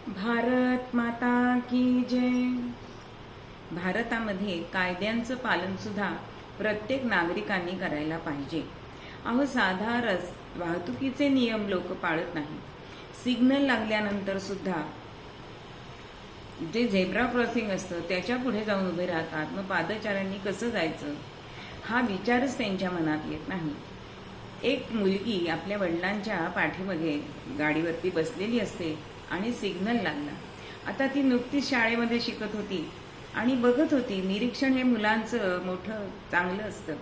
भारत माता की जय. भारतामध्ये कायद्यांचं पालन सुद्धा प्रत्येक नागरिकांनी करायला पाहिजे. अहो साधा वाहतुकीचे नियम लोक पाळत नाही. सिग्नल लागल्यानंतर सुद्धा जे झेब्रा क्रॉसिंग असतं त्याच्या पुढे जाऊन उभे राहतात. मग पादचाऱ्यांनी कसं जायचं हा विचारच त्यांच्या मनात येत नाही. एक मुलगी आपल्या वडिलांच्या पाठीमध्ये गाडीवरती बसलेली असते आणि सिग्नल लागला. आता ती नुकतीच शाळेमध्ये शिकत होती आणि बघत होती. निरीक्षण हे मुलांचं मोठं चांगलं असतं.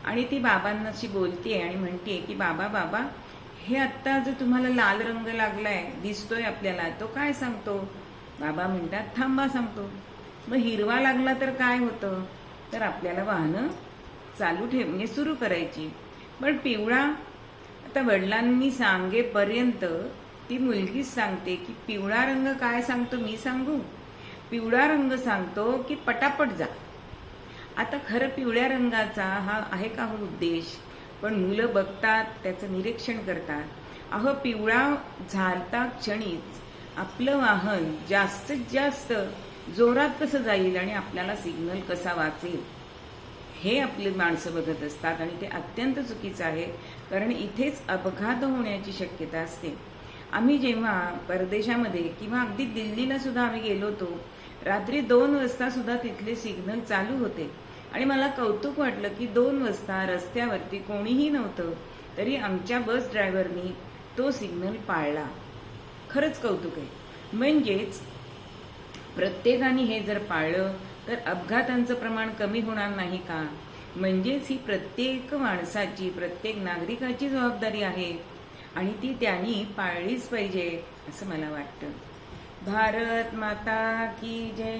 आणि ती बाबांनाशी बोलते आणि म्हणते की बाबा बाबा हे आत्ता जो तुम्हाला लाल रंग लागलाय दिसतोय आपल्याला तो काय सांगतो. बाबा म्हणतात थांबा सांगतो. मग हिरवा लागला तर काय होतं तर आपल्याला वाहनं चालू म्हणजे सुरू करायची. पण पिवळा आता वडिलांनी सांगेपर्यंत ती मुलगीच सांगते की पिवळा रंग काय सांगतो मी सांगू. पिवळा रंग सांगतो की पटापट जा. आता खरं पिवळ्या रंगाचा हा आहे का हो उद्देश. पण मुलं बघतात त्याचं निरीक्षण करतात. अहो पिवळा झालता क्षणीच आपलं वाहन जास्तीत जास्त जोरात कसं जाईल आणि आपल्याला सिग्नल कसा वाचेल हे आपले माणसं बघत असतात. आणि ते अत्यंत चुकीचं आहे. कारण इथेच अपघात होण्याची शक्यता असते. आम्ही जेव्हा परदेशामध्ये किंवा अगदी दिल्लीला सुद्धा आम्ही गेलो होतो रात्री 2 वाजता सुद्धा तिथले सिग्नल चालू होते. आणि मला कौतुक वाटलं की 2 वाजता रस्त्यावरती कोणीही नव्हतं तरी आमच्या बस ड्रायव्हरनी तो सिग्नल पाळला. खरंच कौतुक आहे. म्हणजेच प्रत्येकाने हे जर पाळलं तर अपघातांचं प्रमाण कमी होणार नाही का. म्हणजेच ही प्रत्येक माणसाची प्रत्येक नागरिकाची जबाबदारी आहे आणि ती त्यांनी पाळलीच पाहिजे असं मला वाटतं. भारत माता की जय.